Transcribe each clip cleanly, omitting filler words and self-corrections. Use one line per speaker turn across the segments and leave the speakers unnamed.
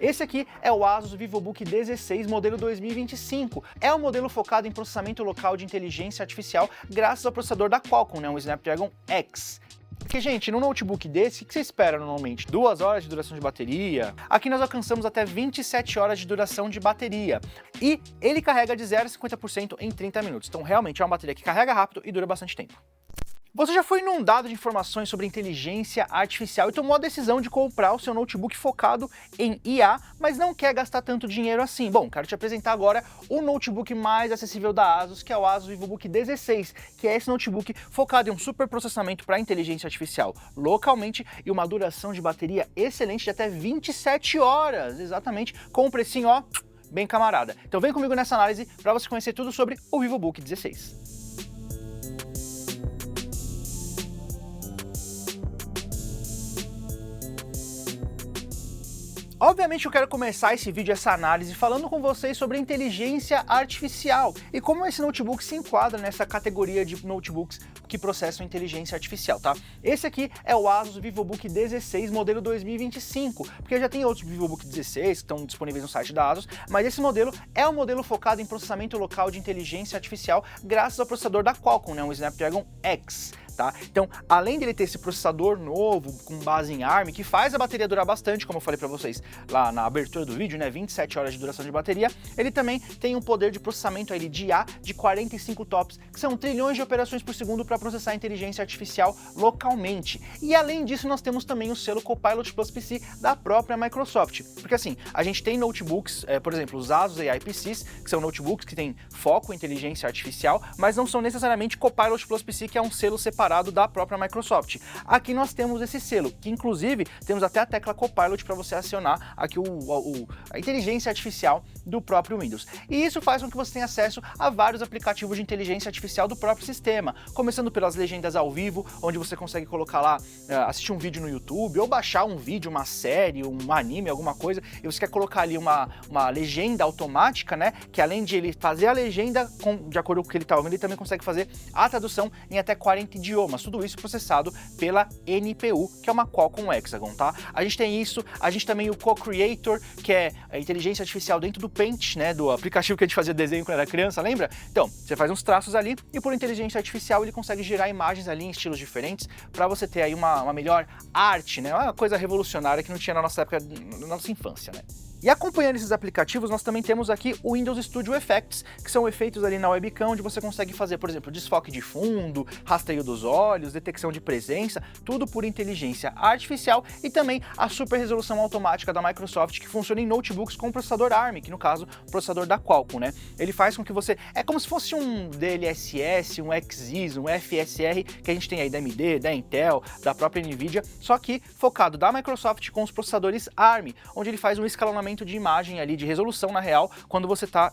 Esse aqui é o Asus VivoBook 16 modelo 2025. É um modelo focado em processamento local de inteligência artificial graças ao processador da Qualcomm, um Snapdragon X. Porque, gente, num notebook desse, o que você espera normalmente? 2 horas de duração de bateria? Aqui nós alcançamos até 27 horas de duração de bateria. E ele carrega de 0 a 50% em 30 minutos. Então, realmente é uma bateria que carrega rápido e dura bastante tempo. Você já foi inundado de informações sobre inteligência artificial e tomou a decisão de comprar o seu notebook focado em IA, mas não quer gastar tanto dinheiro assim? Bom, quero te apresentar agora o notebook mais acessível da Asus, que é o Asus VivoBook 16, que é esse notebook focado em um super processamento para inteligência artificial localmente e uma duração de bateria excelente de até 27 horas, exatamente, com um precinho, ó, bem camarada. Então vem comigo nessa análise para você conhecer tudo sobre o VivoBook 16. Obviamente eu quero começar esse vídeo, essa análise, falando com vocês sobre a inteligência artificial e como esse notebook se enquadra nessa categoria de notebooks que processam inteligência artificial, tá? Esse aqui é o Asus VivoBook 16 modelo 2025, porque já tem outros VivoBook 16 que estão disponíveis no site da Asus, mas esse modelo é um modelo focado em processamento local de inteligência artificial graças ao processador da Qualcomm, um Snapdragon X. Tá? Então, além dele ter esse processador novo com base em ARM, que faz a bateria durar bastante, como eu falei para vocês lá na abertura do vídeo, né, 27 horas de duração de bateria, ele também tem um poder de processamento aí de IA de 45 TOPS, que são trilhões de operações por segundo para processar a inteligência artificial localmente. E além disso, nós temos também o selo Copilot Plus PC da própria Microsoft, porque assim, a gente tem notebooks, por exemplo, os Asus AI PCs, que são notebooks que têm foco em inteligência artificial, mas não são necessariamente Copilot Plus PC, que é um selo separado da própria Microsoft. Aqui nós temos esse selo, que inclusive temos até a tecla Copilot para você acionar aqui a inteligência artificial do próprio Windows. E isso faz com que você tenha acesso a vários aplicativos de inteligência artificial do próprio sistema, começando pelas legendas ao vivo, onde você consegue colocar lá, assistir um vídeo no YouTube, ou baixar um vídeo, uma série, um anime, alguma coisa, e você quer colocar ali uma legenda automática, né, que além de ele fazer a legenda de acordo com o que ele está ouvindo, ele também consegue fazer a tradução em até 40 idiomas. Tudo isso processado pela NPU, que é uma Qualcomm Hexagon, tá? A gente tem isso, a gente também o Co-Creator, que é a inteligência artificial dentro do Paint, né, do aplicativo que a gente fazia desenho quando era criança, lembra? Então, você faz uns traços ali e por inteligência artificial ele consegue gerar imagens ali em estilos diferentes para você ter aí uma melhor arte, né? Uma coisa revolucionária que não tinha na nossa época, na nossa infância, né? E acompanhando esses aplicativos, nós também temos aqui o Windows Studio Effects, que são efeitos ali na webcam, onde você consegue fazer, por exemplo, desfoque de fundo, rastreio dos olhos, detecção de presença, tudo por inteligência artificial e também a super resolução automática da Microsoft, que funciona em notebooks com processador ARM, que no caso, processador da Qualcomm, né? Ele faz com que você... É como se fosse um DLSS, um Xeon, um FSR, que a gente tem aí da AMD, da Intel, da própria Nvidia, só que focado da Microsoft com os processadores ARM, onde ele faz um escalonamento de imagem ali, de resolução na real, quando você está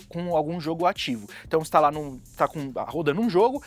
com algum jogo ativo. Então você está lá, rodando um jogo,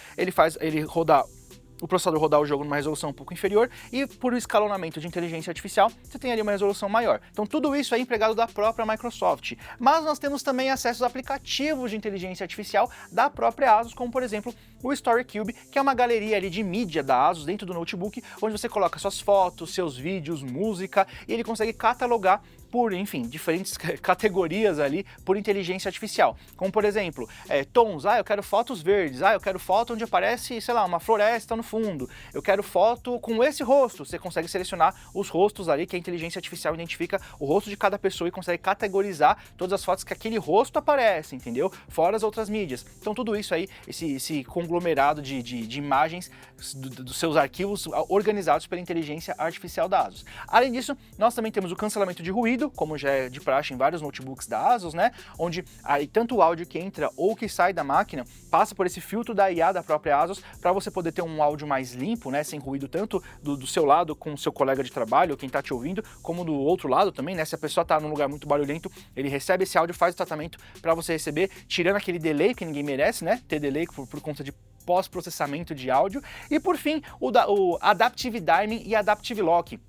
o processador rodar o jogo numa resolução um pouco inferior e por escalonamento de inteligência artificial, você tem ali uma resolução maior. Então tudo isso é empregado da própria Microsoft. Mas nós temos também acesso a aplicativos de inteligência artificial da própria Asus, como por exemplo o StoryCube, que é uma galeria ali de mídia da Asus dentro do notebook, onde você coloca suas fotos, seus vídeos, música, e ele consegue catalogar por, enfim, diferentes categorias ali por inteligência artificial. Como, por exemplo, tons, eu quero fotos verdes, eu quero foto onde aparece, sei lá, uma floresta no fundo, eu quero foto com esse rosto. Você consegue selecionar os rostos ali, que a inteligência artificial identifica o rosto de cada pessoa e consegue categorizar todas as fotos que aquele rosto aparece, entendeu? Fora as outras mídias. Então tudo isso aí, esse conglomerado de imagens dos seus arquivos organizados pela inteligência artificial da Asus. Além disso, nós também temos o cancelamento de ruído, como já é de praxe em vários notebooks da Asus, né? Onde aí, tanto o áudio que entra ou que sai da máquina passa por esse filtro da IA da própria Asus para você poder ter um áudio mais limpo, né? Sem ruído tanto do seu lado com o seu colega de trabalho, ou quem está te ouvindo, como do outro lado também, né? Se a pessoa está num lugar muito barulhento, ele recebe esse áudio, faz o tratamento para você receber, tirando aquele delay que ninguém merece, né? Ter delay por conta de pós-processamento de áudio. E por fim, o Adaptive Diming e Adaptive Lock,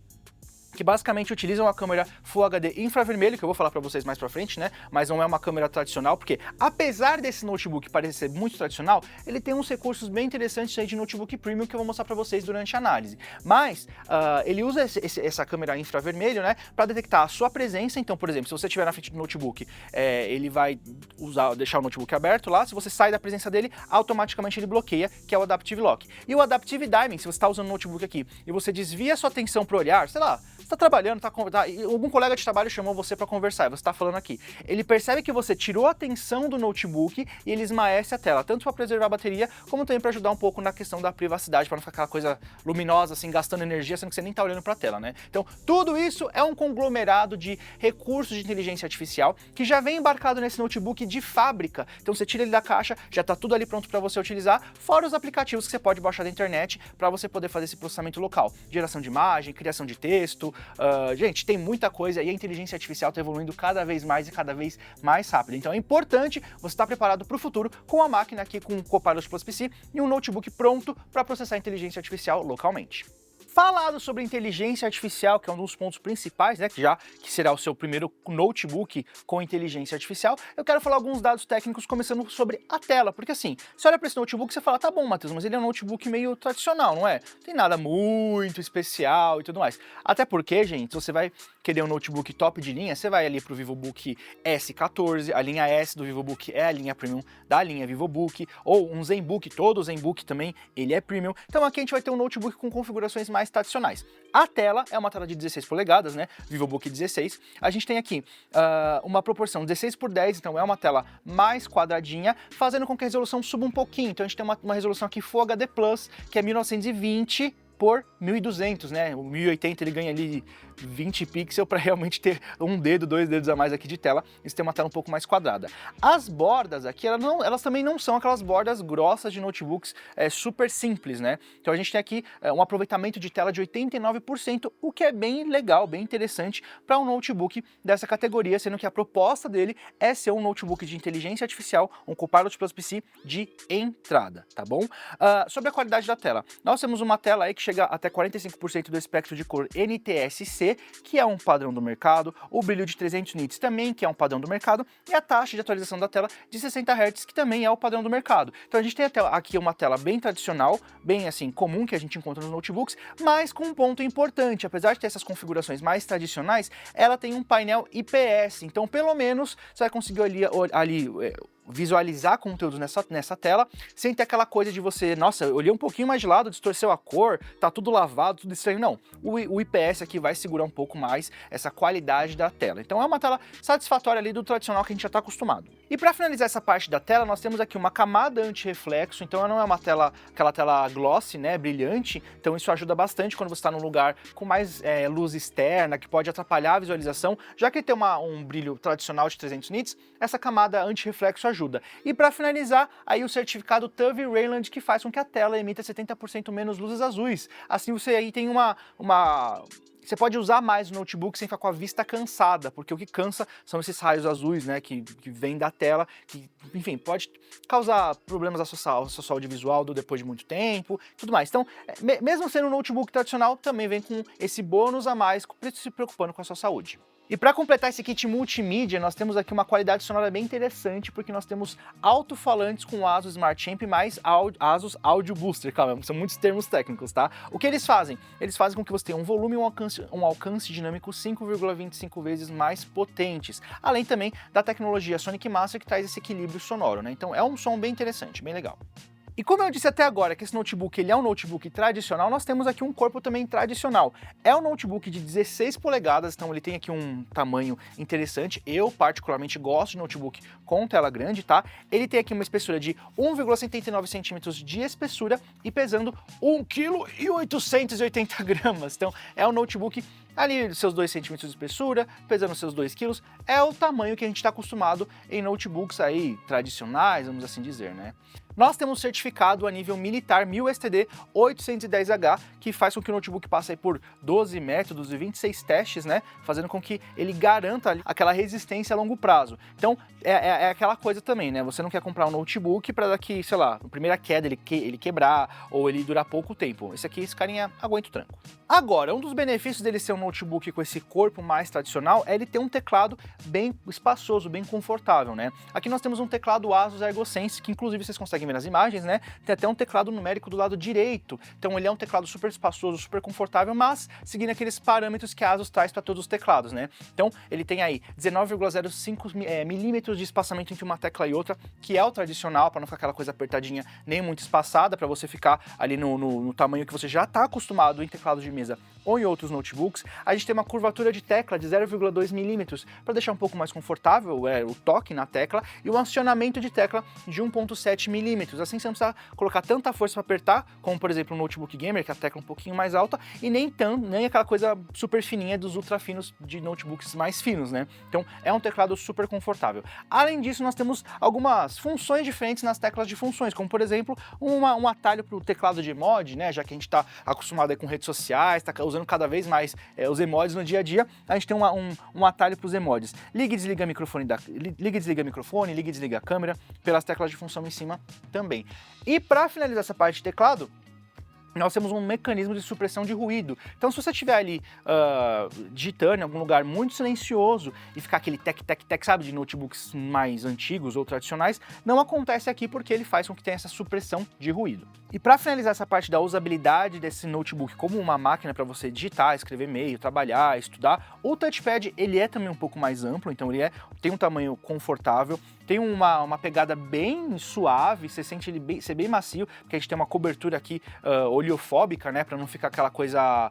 que basicamente utilizam a câmera Full HD infravermelho, que eu vou falar para vocês mais para frente, né? Mas não é uma câmera tradicional, porque apesar desse notebook parecer muito tradicional, ele tem uns recursos bem interessantes aí de notebook premium que eu vou mostrar para vocês durante a análise. Mas ele usa essa câmera infravermelho, né, para detectar a sua presença. Então, por exemplo, se você estiver na frente do notebook, ele vai deixar o notebook aberto lá. Se você sai da presença dele, automaticamente ele bloqueia, que é o Adaptive Lock. E o Adaptive Diming, se você está usando o notebook aqui e você desvia a sua atenção para olhar, sei lá, você está trabalhando, algum colega de trabalho chamou você para conversar e você está falando aqui. Ele percebe que você tirou a atenção do notebook e ele esmaece a tela, tanto para preservar a bateria, como também para ajudar um pouco na questão da privacidade, para não ficar aquela coisa luminosa, assim, gastando energia, sendo que você nem está olhando para a tela, né? Então, tudo isso é um conglomerado de recursos de inteligência artificial que já vem embarcado nesse notebook de fábrica. Então, você tira ele da caixa, já está tudo ali pronto para você utilizar, fora os aplicativos que você pode baixar da internet para você poder fazer esse processamento local. Geração de imagem, criação de texto, gente, tem muita coisa e a inteligência artificial está evoluindo cada vez mais e cada vez mais rápido. Então é importante você estar preparado para o futuro com a máquina aqui com o Copilot Plus PC e um notebook pronto para processar a inteligência artificial localmente. Falado sobre inteligência artificial, que é um dos pontos principais, né, que será o seu primeiro notebook com inteligência artificial, eu quero falar alguns dados técnicos, começando sobre a tela, porque assim, você olha para esse notebook e você fala, tá bom, Matheus, mas ele é um notebook meio tradicional, não é? Não tem nada muito especial e tudo mais. Até porque, gente, se você vai querer um notebook top de linha, você vai ali pro VivoBook S14, a linha S do VivoBook é a linha premium da linha VivoBook, ou um ZenBook, todo o ZenBook também, ele é premium. Então aqui a gente vai ter um notebook com configurações mais tradicionais. A tela é uma tela de 16 polegadas, né? VivoBook 16. A gente tem aqui uma proporção 16:10, então é uma tela mais quadradinha, fazendo com que a resolução suba um pouquinho. Então a gente tem uma resolução aqui Full HD Plus, que é 1920 por 1200, né? O 1080 ele ganha ali 20 pixels para realmente ter um dedo, 2 dedos a mais aqui de tela, e ter uma tela um pouco mais quadrada. As bordas aqui, elas também não são aquelas bordas grossas de notebooks super simples, né? Então a gente tem aqui um aproveitamento de tela de 89%, o que é bem legal, bem interessante para um notebook dessa categoria, sendo que a proposta dele é ser um notebook de inteligência artificial, um Copilot Plus PC de entrada, tá bom? Sobre a qualidade da tela, nós temos uma tela aí que chega até 45% do espectro de cor NTSC, que é um padrão do mercado, o brilho de 300 nits também, que é um padrão do mercado, e a taxa de atualização da tela de 60 Hz, que também é o padrão do mercado. Então a gente tem aqui uma tela bem tradicional, bem assim, comum, que a gente encontra nos notebooks, mas com um ponto importante, apesar de ter essas configurações mais tradicionais, ela tem um painel IPS, então pelo menos você vai conseguir ali visualizar conteúdos nessa tela, sem ter aquela coisa de você, nossa, eu olhei um pouquinho mais de lado, distorceu a cor, tá tudo lavado, tudo estranho. Não, o IPS aqui vai segurar um pouco mais essa qualidade da tela. Então é uma tela satisfatória ali do tradicional que a gente já tá acostumado. E para finalizar essa parte da tela, nós temos aqui uma camada anti-reflexo, então ela não é uma tela, aquela tela glossy, né, brilhante, então isso ajuda bastante quando você está num lugar com mais luz externa, que pode atrapalhar a visualização, já que tem um brilho tradicional de 300 nits, essa camada anti-reflexo ajuda. E para finalizar, aí o certificado TÜV Rheinland, que faz com que a tela emita 70% menos luzes azuis. Assim você aí tem você pode usar mais o notebook sem ficar com a vista cansada, porque o que cansa são esses raios azuis, né, que vêm da tela, que, enfim, pode causar problemas à sua saúde visual depois de muito tempo, tudo mais. Então, mesmo sendo um notebook tradicional, também vem com esse bônus a mais, se preocupando com a sua saúde. E para completar esse kit multimídia, nós temos aqui uma qualidade sonora bem interessante, porque nós temos alto-falantes com Asus SmartAmp mais Asus Audio Booster, calma, são muitos termos técnicos, tá? O que eles fazem? Eles fazem com que você tenha um volume e um alcance dinâmico 5,25 vezes mais potentes, além também da tecnologia Sonic Master, que traz esse equilíbrio sonoro, né? Então é um som bem interessante, bem legal. E como eu disse até agora que esse notebook ele é um notebook tradicional, nós temos aqui um corpo também tradicional. É um notebook de 16 polegadas, então ele tem aqui um tamanho interessante. Eu particularmente gosto de notebook com tela grande, tá? Ele tem aqui uma espessura de 1,79 centímetros de espessura e pesando 1,880 kg. Então é um notebook ali seus 2 centímetros de espessura, pesando seus 2 quilos, é o tamanho que a gente está acostumado em notebooks aí tradicionais, vamos assim dizer, né? Nós temos um certificado a nível militar 1000 STD 810H, que faz com que o notebook passe aí por 12 métodos e 26 testes, né? Fazendo com que ele garanta aquela resistência a longo prazo. Então, é aquela coisa também, né? Você não quer comprar um notebook para daqui, sei lá, na primeira queda ele quebrar ou ele durar pouco tempo. Esse carinha aguenta o tranco. Agora, um dos benefícios dele ser um notebook com esse corpo mais tradicional é ele ter um teclado bem espaçoso, bem confortável, né? Aqui nós temos um teclado Asus ErgoSense, que inclusive vocês conseguem ver nas imagens, né? Tem até um teclado numérico do lado direito, então ele é um teclado super espaçoso, super confortável, mas seguindo aqueles parâmetros que a Asus traz para todos os teclados, né? Então ele tem aí 19,05 milímetros de espaçamento entre uma tecla e outra, que é o tradicional, para não ficar aquela coisa apertadinha nem muito espaçada, para você ficar ali no tamanho que você já está acostumado em teclados de mesa ou em outros notebooks. A gente tem uma curvatura de tecla de 0,2 milímetros para deixar um pouco mais confortável o toque na tecla, e o acionamento de tecla de 1,7 milímetros. Assim você não precisa colocar tanta força para apertar, como por exemplo um notebook gamer, que a tecla é um pouquinho mais alta, e nem aquela coisa super fininha dos ultra finos de notebooks mais finos, né? Então é um teclado super confortável. Além disso, nós temos algumas funções diferentes nas teclas de funções, como por exemplo um atalho para o teclado de emoji, né? Já que a gente está acostumado aí com redes sociais, está usando cada vez mais os emojis no dia a dia, a gente tem um atalho para os emojis. Liga e desliga microfone, liga e desliga a câmera, pelas teclas de função em cima também. E para finalizar essa parte de teclado, nós temos um mecanismo de supressão de ruído. Então, se você estiver ali digitando em algum lugar muito silencioso e ficar aquele tec, sabe, de notebooks mais antigos ou tradicionais, não acontece aqui porque ele faz com que tenha essa supressão de ruído. E para finalizar essa parte da usabilidade desse notebook como uma máquina para você digitar, escrever e-mail, trabalhar, estudar, o touchpad ele é também um pouco mais amplo, então ele tem um tamanho confortável, tem uma pegada bem suave, você sente ele ser bem macio, porque a gente tem uma cobertura aqui oleofóbica, né, para não ficar aquela coisa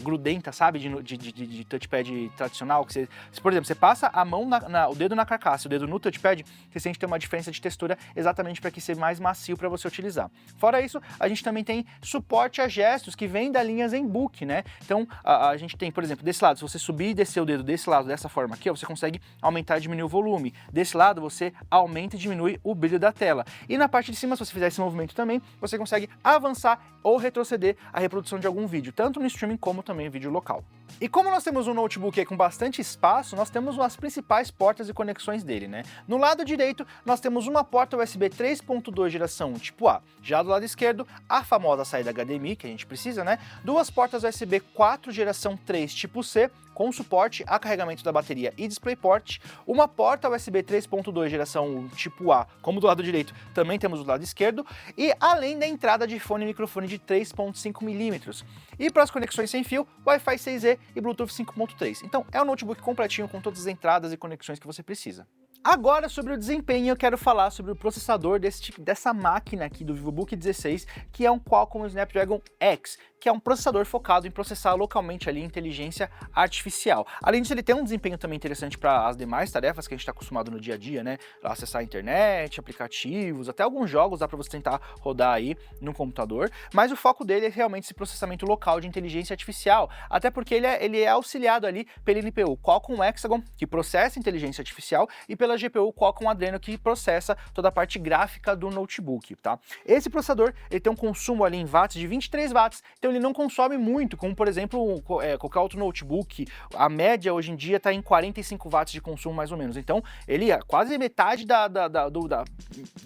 grudenta, sabe, de touchpad tradicional, que por exemplo, você passa a mão, o dedo na carcaça, o dedo no touchpad, você sente ter uma diferença de textura exatamente para que seja mais macio para você utilizar. Fora isso, a gente também tem suporte a gestos que vem da linha ZenBook, né? Então, a gente tem, por exemplo, desse lado, se você subir e descer o dedo desse lado, dessa forma aqui, ó, você consegue aumentar e diminuir o volume. Desse lado, você aumenta e diminui o brilho da tela. E na parte de cima, se você fizer esse movimento também, você consegue avançar ou retroceder a reprodução de algum vídeo, tanto no streaming como também em vídeo local. E como nós temos um notebook aí com bastante espaço, nós temos as principais portas e conexões dele, né? No lado direito, nós temos uma porta USB 3.2 geração tipo A. Já do lado esquerdo, a famosa saída HDMI, que a gente precisa, né? Duas portas USB 4 geração 3 tipo C, com suporte a carregamento da bateria e DisplayPort, uma porta USB 3.2 geração tipo A, como do lado direito, também temos do lado esquerdo, e além da entrada de fone e microfone de 3.5 mm. E para as conexões sem fio, Wi-Fi 6E e Bluetooth 5.3. Então é um notebook completinho com todas as entradas e conexões que você precisa. Agora, sobre o desempenho, eu quero falar sobre o processador dessa máquina aqui do VivoBook 16, que é um Qualcomm Snapdragon X, que é um processador focado em processar localmente ali inteligência artificial. Além disso, ele tem um desempenho também interessante para as demais tarefas que a gente está acostumado no dia a dia, né? Acessar a internet, aplicativos, até alguns jogos dá para você tentar rodar aí no computador, mas o foco dele é realmente esse processamento local de inteligência artificial, até porque ele é auxiliado ali pela NPU Qualcomm Hexagon, que processa inteligência artificial, e pela GPU Qualcomm Adreno, que processa toda a parte gráfica do notebook, tá? Esse processador, ele tem um consumo ali em watts de 23 watts, então ele não consome muito, como por exemplo qualquer outro notebook. A média hoje em dia está em 45 watts de consumo mais ou menos, então ele é quase metade da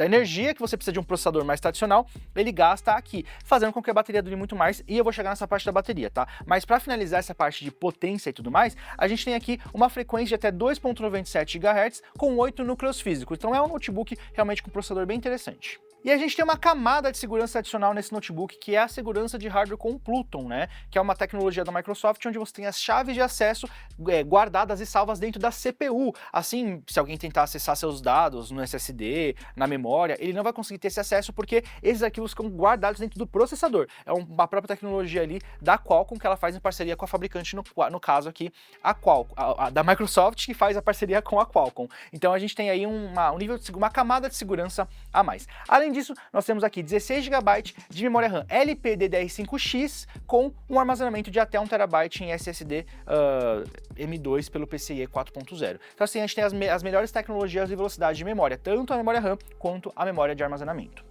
energia que você precisa de um processador mais tradicional, ele gasta aqui, fazendo com que a bateria dure muito mais, e eu vou chegar nessa parte da bateria, tá? Mas para finalizar essa parte de potência e tudo mais, a gente tem aqui uma frequência de até 2.97 GHz com 8 núcleos físicos, então é um notebook realmente com um processador bem interessante. E a gente tem uma camada de segurança adicional nesse notebook, que é a segurança de hardware com Pluton, né? Que é uma tecnologia da Microsoft onde você tem as chaves de acesso guardadas e salvas dentro da CPU. Assim, se alguém tentar acessar seus dados no SSD, na memória, ele não vai conseguir ter esse acesso porque esses arquivos ficam guardados dentro do processador. É uma própria tecnologia ali da Qualcomm que ela faz em parceria com a fabricante, no caso aqui, a Qualcomm, da Microsoft, que faz a parceria com a Qualcomm. Então a gente tem aí uma camada de segurança a mais. Além disso, nós temos aqui 16 GB de memória RAM LPDDR5X com um armazenamento de até 1 TB em SSD M2 pelo PCIe 4.0. Então assim, a gente tem as melhores tecnologias de velocidade de memória, tanto a memória RAM quanto a memória de armazenamento.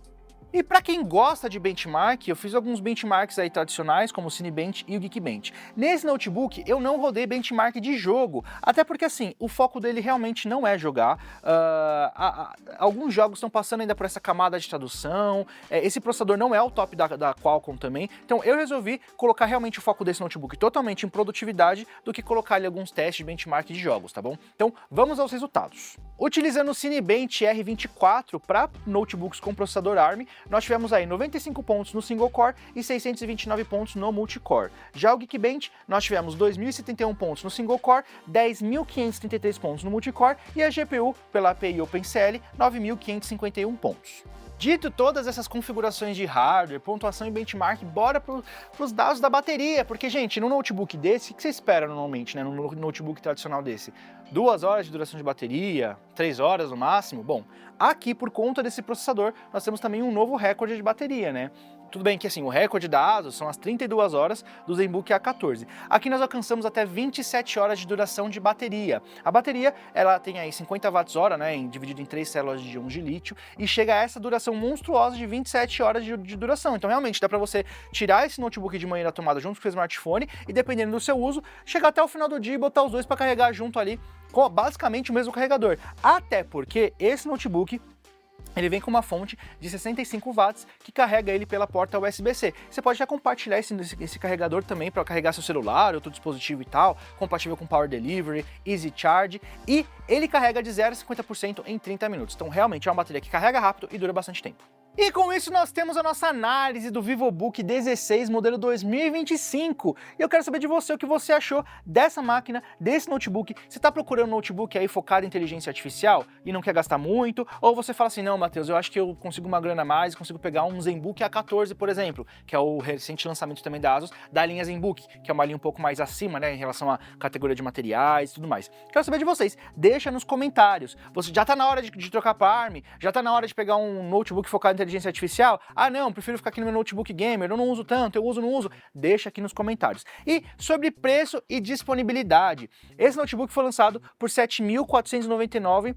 E para quem gosta de benchmark, eu fiz alguns benchmarks aí tradicionais, como o Cinebench e o Geekbench. Nesse notebook eu não rodei benchmark de jogo, até porque assim, o foco dele realmente não é jogar. Alguns jogos estão passando ainda por essa camada de tradução, esse processador não é o top da Qualcomm também, então eu resolvi colocar realmente o foco desse notebook totalmente em produtividade do que colocar ali alguns testes de benchmark de jogos, tá bom? Então vamos aos resultados. Utilizando o Cinebench R24 para notebooks com processador ARM, nós tivemos aí 95 pontos no single core e 629 pontos no multicore. Já o Geekbench, nós tivemos 2.071 pontos no single core, 10.533 pontos no multicore e a GPU pela API OpenCL, 9.551 pontos. Dito todas essas configurações de hardware, pontuação e benchmark, bora para os dados da bateria, porque, gente, num notebook desse, o que você espera normalmente, né, num notebook tradicional desse? 2 horas de duração de bateria, 3 horas no máximo? Bom, aqui, por conta desse processador, nós temos também um novo recorde de bateria, né? Tudo bem que assim, o recorde da ASUS são as 32 horas do ZenBook A14. Aqui nós alcançamos até 27 horas de duração de bateria. A bateria, ela tem aí 50 Wh, né, dividido em 3 células de íons de lítio, e chega a essa duração monstruosa de 27 horas de duração. Então realmente dá para você tirar esse notebook de manhã da tomada junto com o smartphone e, dependendo do seu uso, chegar até o final do dia e botar os dois para carregar junto ali com basicamente o mesmo carregador. Até porque esse notebook ele vem com uma fonte de 65 watts que carrega ele pela porta USB-C. Você pode já compartilhar esse carregador também para carregar seu celular, outro dispositivo e tal, compatível com Power Delivery, Easy Charge, e ele carrega de 0 a 50% em 30 minutos. Então realmente é uma bateria que carrega rápido e dura bastante tempo. E com isso nós temos a nossa análise do VivoBook 16 modelo 2025. E eu quero saber de você o que você achou dessa máquina, desse notebook. Você está procurando um notebook aí focado em inteligência artificial e não quer gastar muito? Ou você fala assim, não, Matheus, eu acho que eu consigo uma grana a mais, consigo pegar um ZenBook A14, por exemplo, que é o recente lançamento também da ASUS, da linha ZenBook, que é uma linha um pouco mais acima, né, em relação à categoria de materiais e tudo mais. Quero saber de vocês, deixa nos comentários. Você já está na hora de trocar para ARM? Já está na hora de pegar um notebook focado em inteligência artificial? Ah não, prefiro ficar aqui no meu notebook gamer, eu não uso tanto, eu uso, não uso. Deixa aqui nos comentários. E sobre preço e disponibilidade, esse notebook foi lançado por R$ 7.499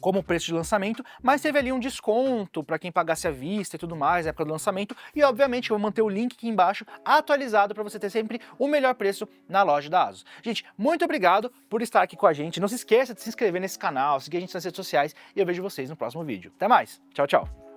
como preço de lançamento, mas teve ali um desconto para quem pagasse à vista e tudo mais na época do lançamento, e obviamente eu vou manter o link aqui embaixo atualizado para você ter sempre o melhor preço na loja da ASUS. Gente, muito obrigado por estar aqui com a gente, não se esqueça de se inscrever nesse canal, seguir a gente nas redes sociais e eu vejo vocês no próximo vídeo. Até mais, tchau, tchau!